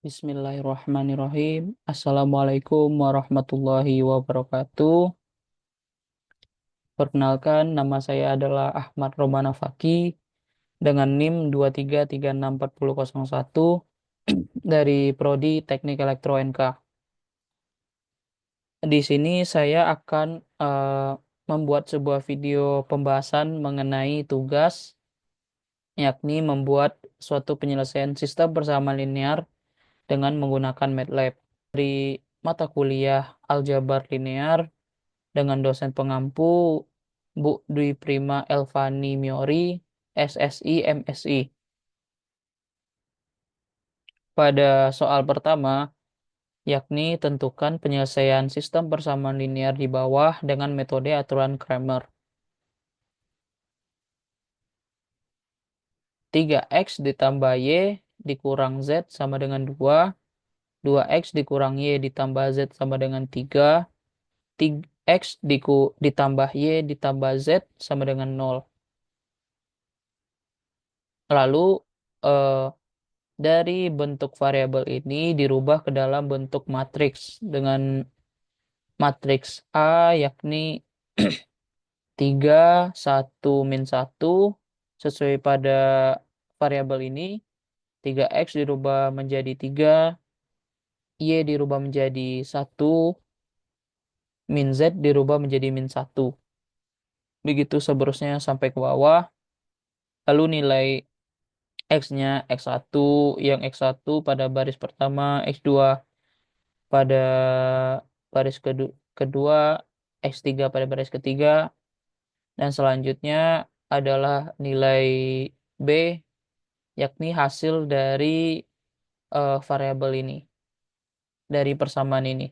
Bismillahirrahmanirrahim. Assalamualaikum warahmatullahi wabarakatuh. Perkenalkan, nama saya adalah Ahmad Romana Faki dengan NIM 2336401 dari Prodi Teknik Elektro NK. Di sini saya akan membuat sebuah video pembahasan mengenai tugas, yakni membuat suatu penyelesaian sistem persamaan linear dengan menggunakan MATLAB. Dari mata kuliah Aljabar Linear dengan dosen pengampu Bu Dwi Prima Elvani Miori, SSI, MSI. Pada soal pertama, yakni tentukan penyelesaian sistem persamaan linear di bawah dengan metode aturan Cramer. 3x ditambah y dikurang z sama dengan 2, 2x dikurang y ditambah z sama dengan 3, 3x ditambah y ditambah z sama dengan 0. Lalu eh, dari bentuk variabel ini dirubah ke dalam bentuk matriks dengan matriks A yakni 3, 1, min 1 sesuai pada variabel ini 3x dirubah menjadi 3, y dirubah menjadi 1, min z dirubah menjadi min 1. Begitu seterusnya sampai ke bawah. Lalu nilai x-nya x1 yang x1 pada baris pertama, x2 pada baris kedua, x3 pada baris ketiga, dan selanjutnya adalah nilai b, yakni hasil dari variabel ini, dari persamaan ini.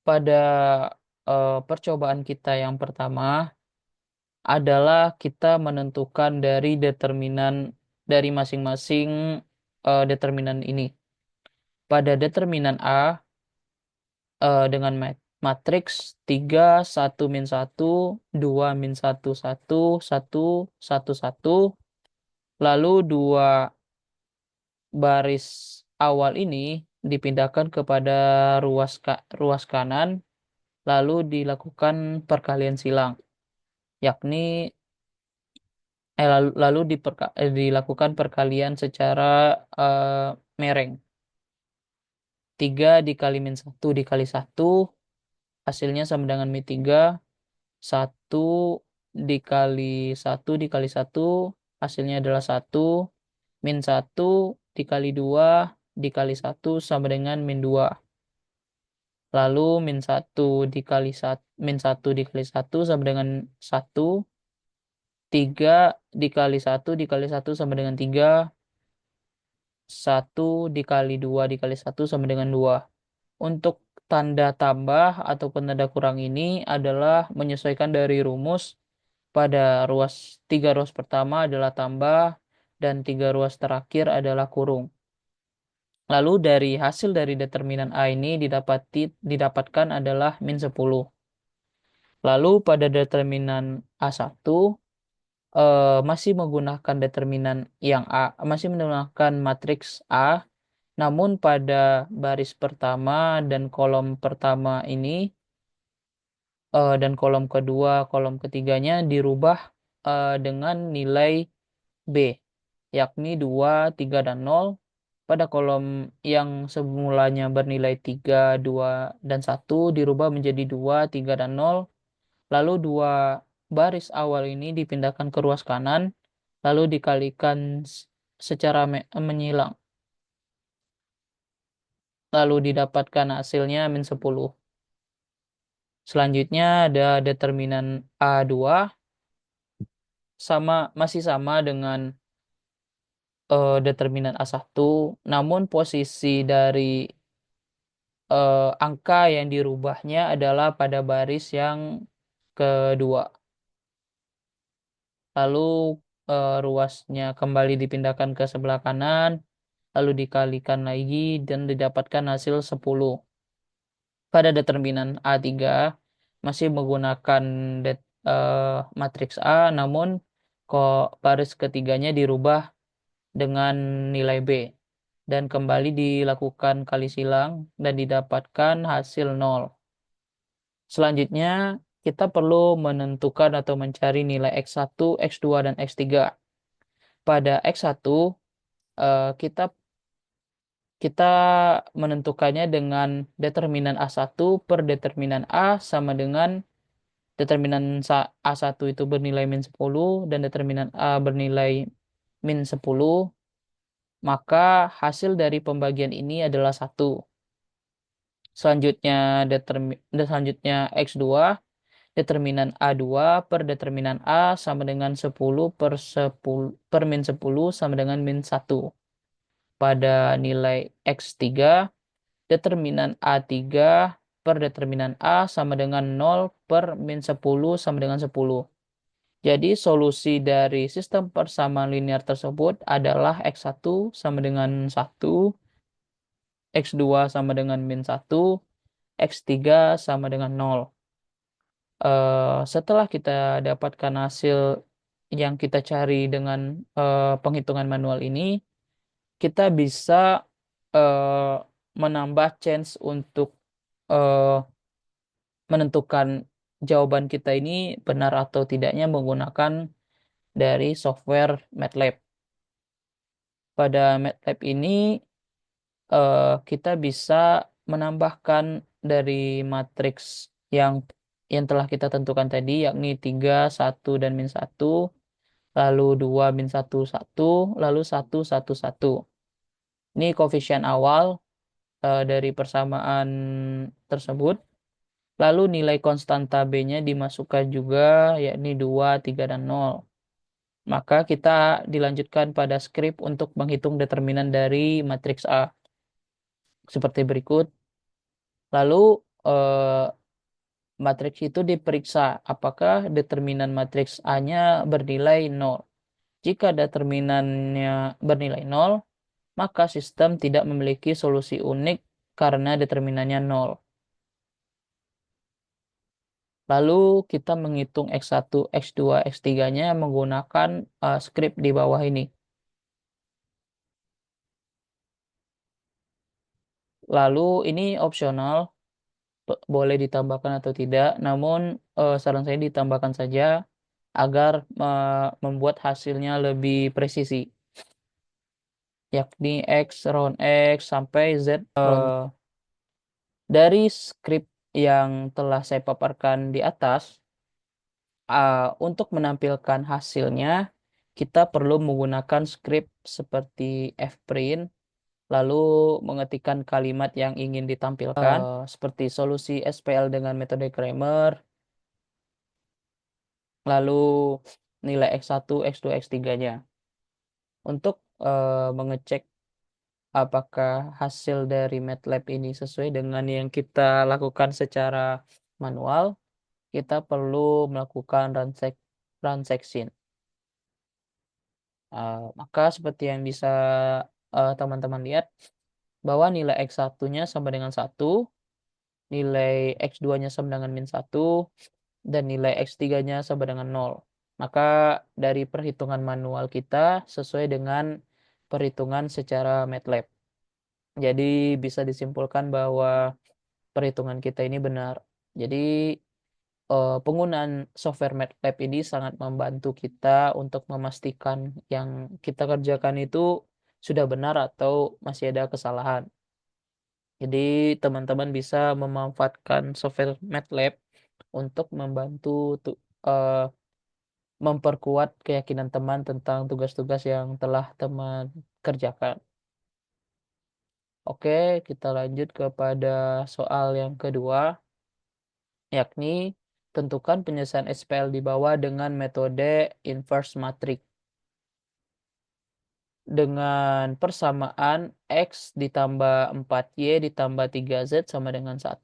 Pada percobaan kita yang pertama adalah kita menentukan dari determinan dari masing-masing determinan ini. Pada determinan A dengan matriks 3, 1, min 1, 2, min 1, 1, 1, 1, 1. Lalu dua baris awal ini dipindahkan kepada ruas kanan, lalu dilakukan perkalian silang, yakni lalu dilakukan perkalian secara mereng. 3 dikali min 1 dikali 1 hasilnya sama dengan min 3. 1 dikali 1 dikali 1 hasilnya adalah 1. Min 1 dikali 2 dikali 1 sama dengan min 2. Lalu min 1 dikali 1, min 1 dikali 1 sama dengan 1. 3 dikali 1 dikali 1 sama dengan 3. 1 dikali 2 dikali 1 sama dengan 2. Untuk tanda tambah ataupun tanda kurang ini adalah menyesuaikan dari rumus. Pada tiga ruas pertama adalah tambah dan 3 ruas terakhir adalah kurung. Lalu dari hasil dari determinan A ini didapatkan adalah min 10. Lalu pada determinan A1 masih menggunakan determinan yang A, masih menggunakan matriks A, namun pada baris pertama dan kolom pertama ini dan kolom kedua, kolom ketiganya dirubah dengan nilai B, yakni 2, 3, dan 0. Pada kolom yang semulanya bernilai 3, 2, dan 1 dirubah menjadi 2, 3, dan 0. Lalu dua baris awal ini dipindahkan ke ruas kanan, lalu dikalikan secara menyilang. Lalu didapatkan hasilnya min 10. Selanjutnya ada determinan A2 masih sama dengan determinan A1, namun posisi dari angka yang dirubahnya adalah pada baris yang kedua. Lalu ruasnya kembali dipindahkan ke sebelah kanan, lalu dikalikan lagi dan didapatkan hasil 10. Pada determinan A3 masih menggunakan matriks A, namun kok baris ketiganya dirubah dengan nilai B. dan kembali dilakukan kali silang dan didapatkan hasil 0. Selanjutnya, kita perlu menentukan atau mencari nilai X1, X2, dan X3. Pada X1, kita kita menentukannya dengan determinan A1 per determinan A sama dengan determinan A1 itu bernilai min 10 dan determinan A bernilai min 10, maka hasil dari pembagian ini adalah 1. Selanjutnya selanjutnya X2, determinan A2 per determinan A sama dengan 10 per 10 per min 10 sama dengan min 1. Pada nilai X3, determinan A3 per determinan A sama dengan 0 per min 10 sama dengan 10. Jadi solusi dari sistem persamaan linear tersebut adalah X1 sama dengan 1, X2 sama dengan min 1, X3 sama dengan 0. Setelah kita dapatkan hasil yang kita cari dengan penghitungan manual ini, kita bisa uh, menambah chance untuk uh, menentukan jawaban kita ini benar atau tidaknya menggunakan dari software MATLAB. Pada MATLAB ini kita bisa menambahkan dari matriks yang telah kita tentukan tadi, yakni 3, 1, dan min 1, lalu 2, min 1, 1, lalu 1, 1, 1. Ini koefisien awal dari persamaan tersebut. Lalu nilai konstanta B-nya dimasukkan juga, yakni 2, 3, dan 0. Maka kita dilanjutkan pada skrip untuk menghitung determinan dari matriks A. Seperti berikut. Lalu matriks itu diperiksa apakah determinan matriks A-nya bernilai 0. Jika determinannya bernilai 0, maka sistem tidak memiliki solusi unik karena determinannya 0. Lalu kita menghitung X1, X2, X3-nya menggunakan skrip di bawah ini. Lalu ini opsional, boleh ditambahkan atau tidak, namun saran saya ditambahkan saja agar membuat hasilnya lebih presisi, yakni X round X sampai Z round. Dari skrip yang telah saya paparkan di atas, untuk menampilkan hasilnya, kita perlu menggunakan skrip seperti fprint, lalu mengetikkan kalimat yang ingin ditampilkan, seperti solusi SPL dengan metode Kramer, lalu nilai X1, X2, X3-nya. Untuk mengecek apakah hasil dari MATLAB ini sesuai dengan yang kita lakukan secara manual, kita perlu melakukan run section. Maka seperti yang bisa teman-teman lihat, bahwa nilai X1-nya sama dengan 1, nilai X2-nya sama dengan min 1, dan nilai X3-nya sama dengan 0. Maka dari perhitungan manual kita sesuai dengan perhitungan secara MATLAB. Jadi bisa disimpulkan bahwa perhitungan kita ini benar. Jadi penggunaan software MATLAB ini sangat membantu kita untuk memastikan yang kita kerjakan itu sudah benar atau masih ada kesalahan. Jadi teman-teman bisa memanfaatkan software MATLAB untuk membantu uh, memperkuat keyakinan teman tentang tugas-tugas yang telah teman kerjakan. Oke, kita lanjut kepada soal yang kedua, yakni tentukan penyelesaian SPL di bawah dengan metode inverse matrix. Dengan persamaan X ditambah 4Y ditambah 3Z sama dengan 1,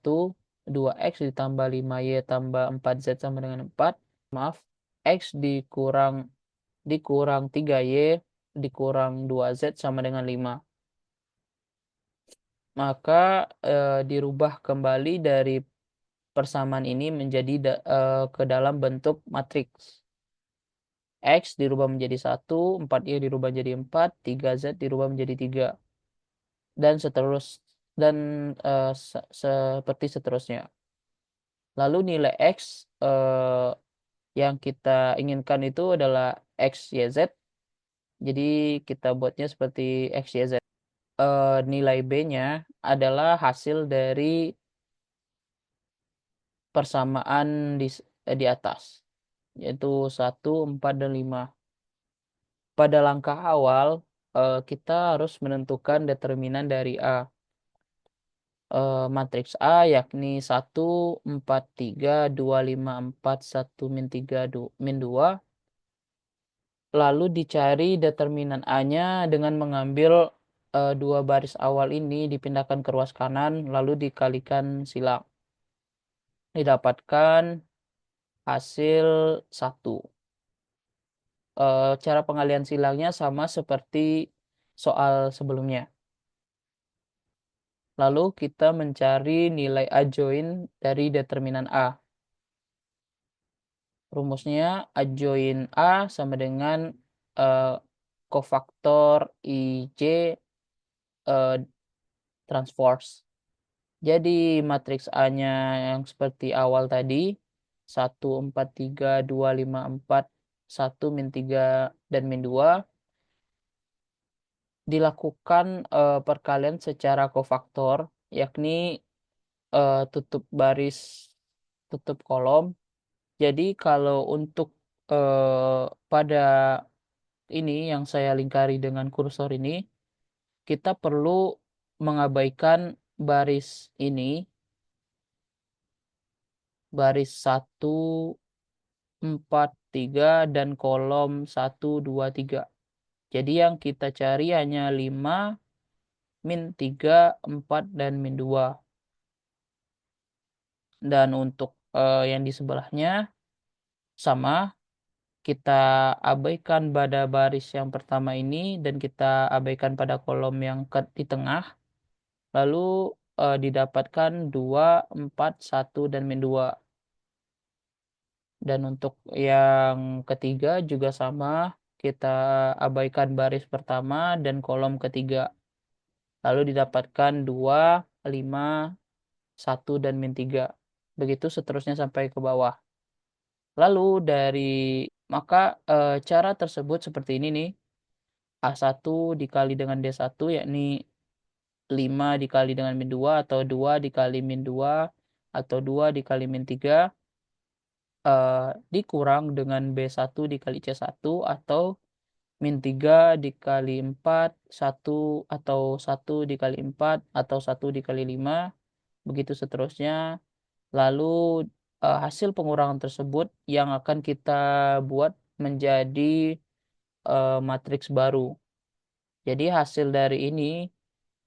2X ditambah 5Y tambah 4Z sama dengan 4, maaf, X dikurang 3Y dikurang 2Z sama dengan 5. Maka dirubah kembali dari persamaan ini menjadi ke dalam bentuk matriks. X dirubah menjadi 1, 4Y dirubah menjadi 4, 3Z dirubah menjadi 3. dan dan seperti seterusnya. Lalu nilai X yang kita inginkan itu adalah X, Y, Z. Jadi kita buatnya seperti X, Y, Z. Nilai B-nya adalah hasil dari persamaan di atas, yaitu 1, 4, dan 5. Pada langkah awal, kita harus menentukan determinan dari A. Matriks A yakni 1, 4, 3, 2, 5, 4, 1, min 3, min 2. Lalu dicari determinan A-nya dengan mengambil dua baris awal ini dipindahkan ke ruas kanan, lalu dikalikan silang. Didapatkan hasil 1. Cara pengalian silangnya sama seperti soal sebelumnya. Lalu kita mencari nilai adjoint dari determinan A. Rumusnya adjoint A sama dengan kofaktor IJ transpose. Jadi matriks A-nya yang seperti awal tadi, 1, 4, 3, 2, 5, 4, 1, min 3, dan min 2, dilakukan perkalian secara kofaktor, yakni tutup baris, tutup kolom. Jadi kalau untuk pada ini yang saya lingkari dengan kursor ini, kita perlu mengabaikan baris ini, baris 1, 4, 3, dan kolom 1, 2, 3. Jadi yang kita cari hanya 5, min 3, 4, dan min 2. Dan untuk yang di sebelahnya sama, kita abaikan pada baris yang pertama ini dan kita abaikan pada kolom yang di tengah. Lalu didapatkan 2, 4, 1, dan min 2. Dan untuk yang ketiga juga sama, kita abaikan baris pertama dan kolom ketiga. Lalu didapatkan 2, 5, 1, dan min 3. Begitu seterusnya sampai ke bawah. Lalu maka cara tersebut seperti ini nih. A1 dikali dengan D1 yakni 5 dikali dengan min 2 atau 2 dikali min 2 atau 2 dikali min 3 dikurang dengan B1 dikali C1 atau min 3 dikali 4, 1 atau 1 dikali 4 atau 1 dikali 5, begitu seterusnya. Lalu hasil pengurangan tersebut yang akan kita buat menjadi matriks baru. Jadi hasil dari ini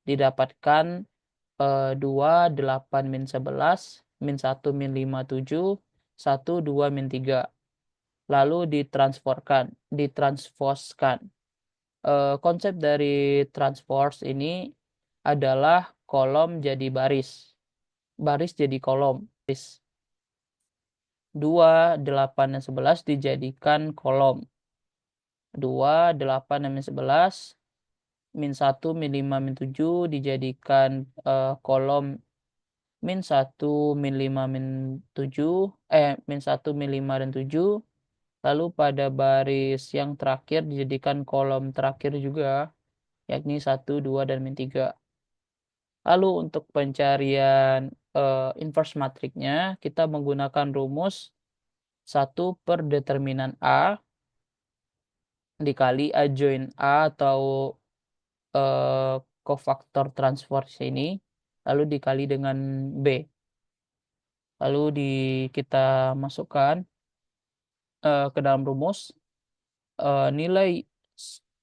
didapatkan 2, 8, min 11, min 1, min 5, 7, 1, 2, min 3. Lalu ditransposkan. Konsep dari transpose ini adalah kolom jadi baris. Baris jadi kolom. 2, 8, dan 11 dijadikan kolom. 2, 8, dan min 11, min 1, min 5, min 7 dijadikan kolom min 1, min 5, min 7, min 1, min 5, dan 7. Lalu pada baris yang terakhir dijadikan kolom terakhir juga, yakni 1, 2, dan min 3. Lalu untuk pencarian inverse matriknya, kita menggunakan rumus 1 per determinan A dikali adjoint A atau kofaktor transpose ini, lalu dikali dengan B. Lalu kita masukkan ke dalam rumus. Nilai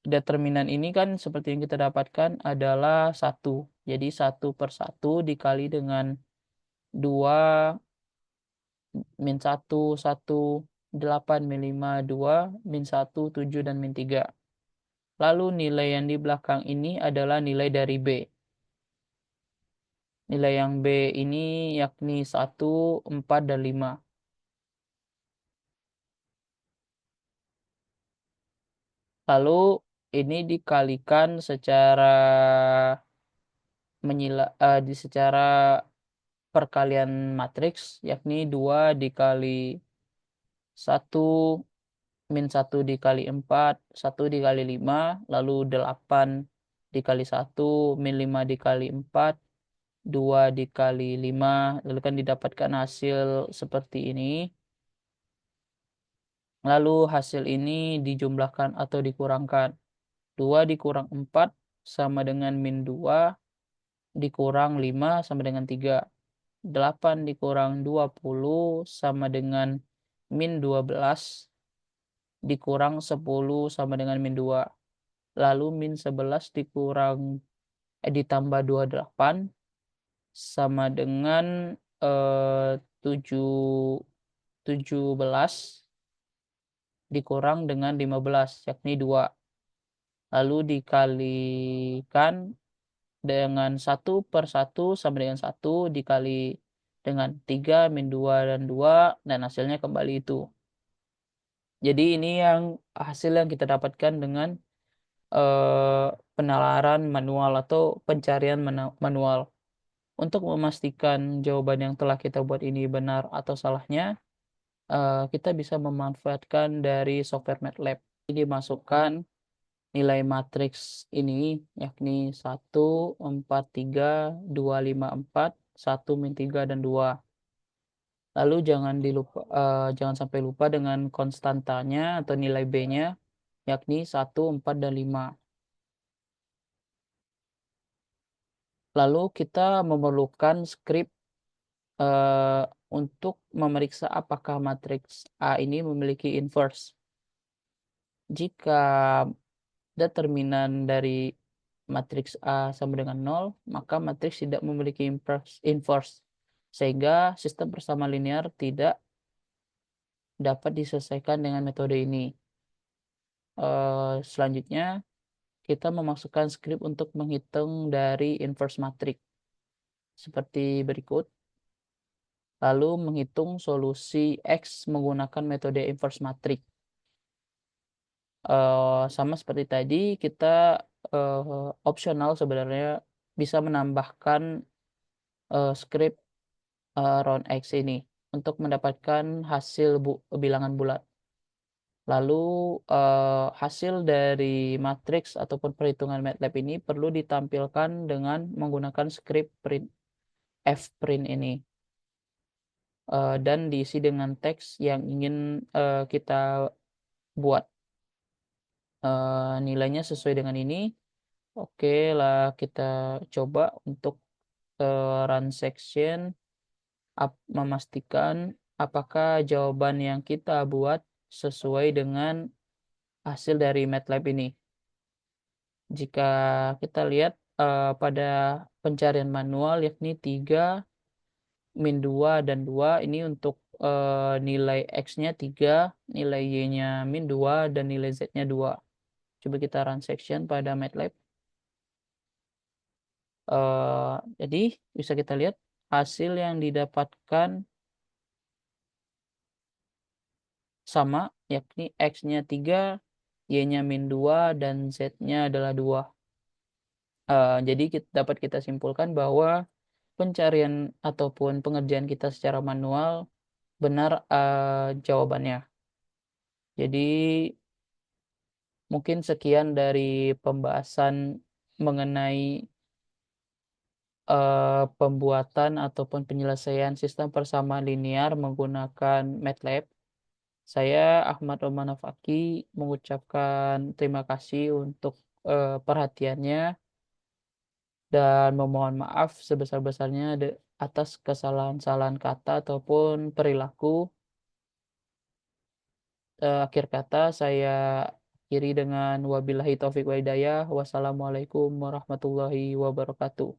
determinan ini kan seperti yang kita dapatkan adalah 1. Jadi 1 per 1 dikali dengan 2, min 1, 1, 8, min 5, 2, min 1, 7, dan min 3. Lalu nilai yang di belakang ini adalah nilai dari B. Nilai yang B ini yakni 1, 4, dan 5. Lalu ini dikalikan secara di secara perkalian matriks, yakni 2 dikali 1 min 1 dikali 4, 1 dikali 5, lalu 8 dikali 1, min 5 dikali 4, 2 dikali 5, lalu kan didapatkan hasil seperti ini. Lalu hasil ini dijumlahkan atau dikurangkan. 2 dikurang 4 sama dengan min 2, dikurang 5 sama dengan 3. 8 dikurang 20 sama dengan min 12, dikurang 10 sama dengan min 2. Lalu min 11 ditambah 28 sama dengan 17 dikurang dengan 15, yakni 2. Lalu dikalikan dengan 1/1 sama dengan 1 dikali dengan 3 min 2 dan 2, dan hasilnya kembali itu. Jadi ini yang hasil yang kita dapatkan dengan penalaran manual atau pencarian manual. Untuk memastikan jawaban yang telah kita buat ini benar atau salahnya, kita bisa memanfaatkan dari software MATLAB. Ini dimasukkan nilai matriks ini, yakni 1, 4, 3, 2, 5, 4, 1, min 3, dan 2. Lalu jangan sampai lupa dengan konstantanya atau nilai B-nya, yakni 1, 4, dan 5. Lalu kita memerlukan skrip untuk memeriksa apakah matriks A ini memiliki inverse. Jika determinan dari matriks A sama dengan 0, maka matriks tidak memiliki inverse, sehingga sistem persamaan linear tidak dapat diselesaikan dengan metode ini. Selanjutnya, kita memasukkan skrip untuk menghitung dari inverse matriks seperti berikut. Lalu menghitung solusi X menggunakan metode inverse matrix. Sama seperti tadi, kita opsional sebenarnya bisa menambahkan script round X ini untuk mendapatkan hasil bilangan bulat. Lalu hasil dari matriks ataupun perhitungan MATLAB ini perlu ditampilkan dengan menggunakan script print fprint ini. Dan diisi dengan teks yang ingin kita buat. Nilainya sesuai dengan ini. Oke lah, kita coba untuk run section, memastikan apakah jawaban yang kita buat sesuai dengan hasil dari MATLAB ini. Jika kita lihat pada pencarian manual, yakni 3, min 2, dan 2, ini untuk nilai X-nya 3, nilai Y-nya min 2, dan nilai Z-nya 2. Coba kita run section pada MATLAB. Jadi bisa kita lihat hasil yang didapatkan sama, yakni X-nya 3, Y-nya min 2, dan Z-nya adalah 2. Jadi dapat kita simpulkan bahwa pencarian ataupun pengerjaan kita secara manual benar jawabannya. Jadi mungkin sekian dari pembahasan mengenai pembuatan ataupun penyelesaian sistem persamaan linear menggunakan MATLAB. Saya Ahmad Romanov Aki mengucapkan terima kasih untuk perhatiannya dan memohon maaf sebesar-besarnya atas kesalahan-kesalahan kata ataupun perilaku. Akhir kata saya akhiri dengan wabillahi taufik wa hidayah. Wassalamualaikum warahmatullahi wabarakatuh.